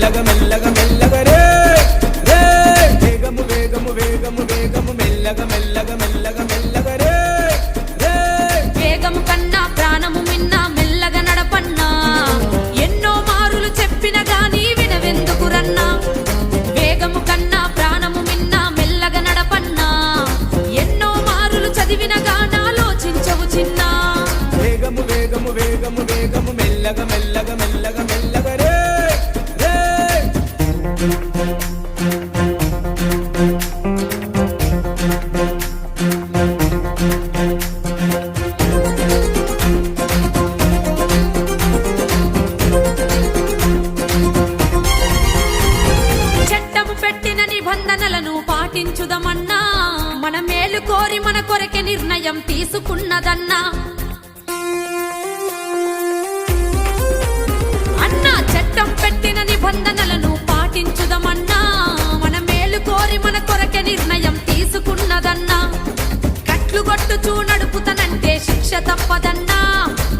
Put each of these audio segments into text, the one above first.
మెల్లగ మెల్లగ మెల్లగ రే రే వేగము వేగము వేగము వేగము మెల్లగ మెల్లగ మెల్లగ మెల్లగ రే రే వేగము కన్నా ప్రాణము మిన్నా మెల్లగ నడపన్నా ఎన్నో మారులు చెప్పిన గాని వినవెందుకు రన్నా వేగము కన్నా ప్రాణము మిన్నా మెల్లగ నడపన్నా ఎన్నో మారులు చదివిన గానాలోచించవు చిన్న వేగము వేగము వేగము వేగము మెల్లగ మెల్లగ మెల్లగ మెల్లగ రే రే చట్టము పెట్టిన నిబంధనలను పాటించుదమన్నా మన మేలు కోరి మన కొరకే నిర్ణయం తీసుకున్నదన్నా చట్టం పెట్టిన నిబంధనలను పాటించుదమన్నా మన మేలు కోరి మన కొరకే నిర్ణయం తీసుకున్నదన్నా కట్లు కొట్టుచూ నడుపుతనంటే శిక్ష తప్పదన్నా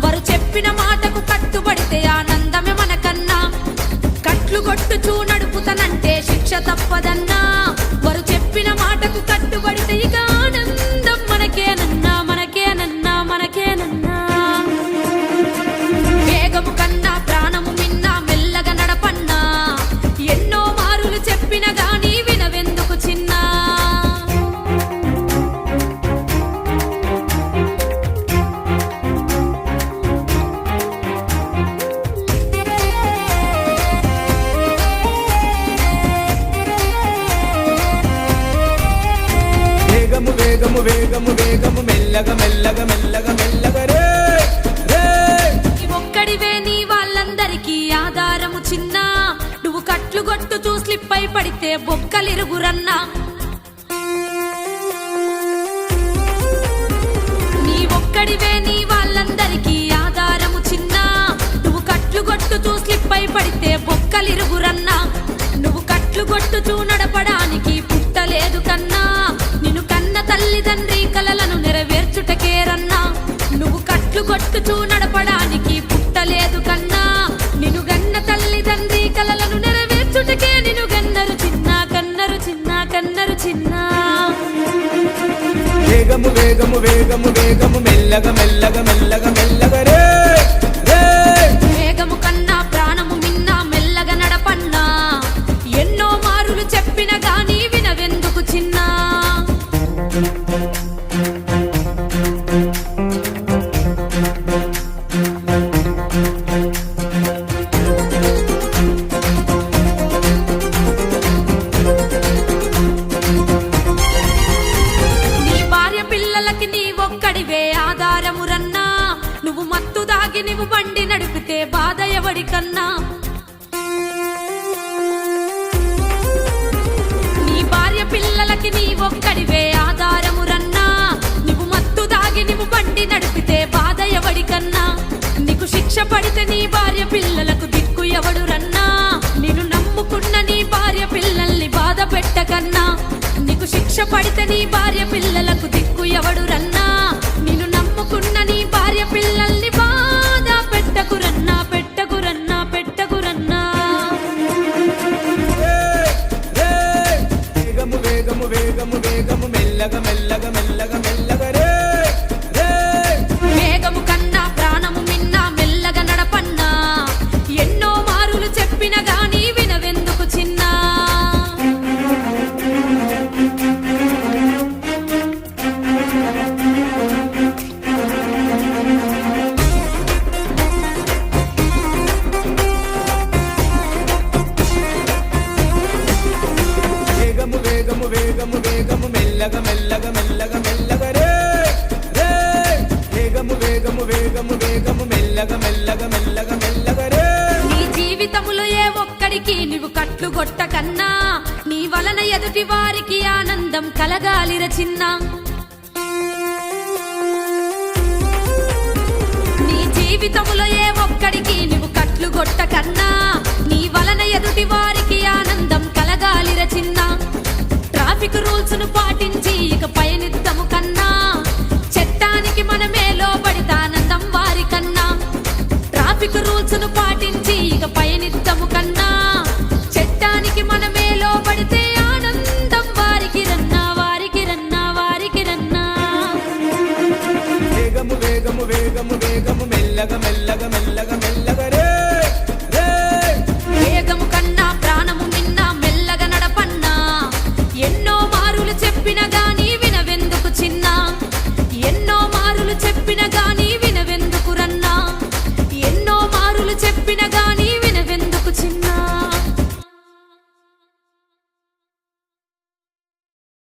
వారు చెప్పిన మాటకు కట్టుబడితే ఆనందమే మనకన్నా కట్లు కొట్టుచూ నడుపుతనంటే శిక్ష తప్పదన్నా వారు చెప్పిన మాటకు కట్టుబడితే ఇక ఆనందం మనకేనన్నా మనకేనన్నా మనకేనన్నా వేగము కన్నా ప్రాణము మిన్నా మెల్లగ నడపన్నా ఎన్నో మారులు చెప్పిన గాని వినవెందుకు చిన్న వేగము వేగము వేగము వేగము మెల్లగ మెల్లగ మెల్లగ మెల్లగ రే రే ఒక్కడివే నీ వాళ్ళందరికీ ఆధారము చిన్న నువ్వు కట్లు కొట్టుతూ స్లిప్ అయి పడితే బొక్కలిరుగురన్నా నీ ఒక్కడివే నీ వాళ్ళందరికీ ఆధారము చిన్న నువ్వు కట్లు కొట్టుతూ స్లిప్ అయి పడితే బొక్కలిరుగురన్నా నువ్వు కట్లు కొట్టుతూ నడపడానికి పుట్టలేదు కన్నా నిన్ను కన్న తల్లిదండ్రి కలలను నెరవేర్చుటకేరన్నా నువ్వు కట్లు కొట్టుచూ నడపడానికి పుట్టలేదు కన్నా నిన్ను గన్న తల్లిదండ్రి కలలను నెరవేర్చుటకే నిన్ను గన్నరు చిన్న కన్నరు చిన్న కన్నరు చిన్న వేగము వేగము వేగము వేగము మెల్లగ మెల్లగ మెల్లగ మెల్లగ రే రే వేగము కన్నా ప్రాణము మిన్నా మెల్లగ నడపన్నా ఎన్నో మారులు చెప్పిన గాని వినవెందుకు చిన్న నీ భార్య పిల్లలకి నీ ఒక్కడివే ఆధారమురన్నా నువ్వు మత్తు దాగి నువ్వు బండి నడిపితే బాధ ఎవడికన్నా నీ భార్య పిల్లలకి నీ ఒక్కడివే ఆధారమురన్నా నువ్వు మత్తు దాగి నువ్వు బండి నడిపితే బాధ ఎవడికన్నా నీకు శిక్ష పడితే నీ భార్య పిల్లలకు దిక్కు ఎవడు రన్నా నిన్ను నమ్ముకున్న నీ భార్య పిల్లల్ని బాధ పెట్టకన్నా నీకు శిక్ష పడితే నీ భార్య పిల్లలకు దిక్కు ఎవడు రన్నా నిన్ను నమ్ముకున్న నీ భార్య పిల్లల్ని బాధ పెట్టకురన్నా పెట్టకురన్నా పెట్టకురన్నా వేగము వేగము వేగము వేగము మెల్లగ మెల్లగ మెల్లగ మెల్లగ రే రే వేగము కన్నా ప్రాణము మిన్నా మెల్లగ నడపన్నా ఎన్నో మారులు చెప్పిన గాని వినవెందుకు చిన్న వేగము వేగము వేగము వేగము మెల్లగ మెల్లగ మెల్లగ మెల్లగ రే రే వేగము వేగము వేగము వేగము మెల్లగ మెల్లగ మెల్లగ మెల్లగ రే నీ జీవితములో ఏ ఒక్కడికి నువ్వు కట్లు కొట్టకన్నా నీ వలన ఎదుటి వారికి ఆనందం కలగాలిర చిన్న నీ జీవితములో ఏ ఒక్కడికి నువ్వు కట్లు కొట్టకన్నా నీ వలన ఎదుటి వారికి ఆనందం కలగాలిర చిన్న ట్రాఫిక్ రూల్స్ ను పాటించి ఇక పయనిద్దము కన్నా చట్టానికి మనమే లోబడితానందం వారికన్నా ట్రాఫిక్ రూల్స్ ను పాటించి ఇక పయనిద్దము కన్నా వేగము వేగము మెల్లగ మెల్లగ మెల్లగ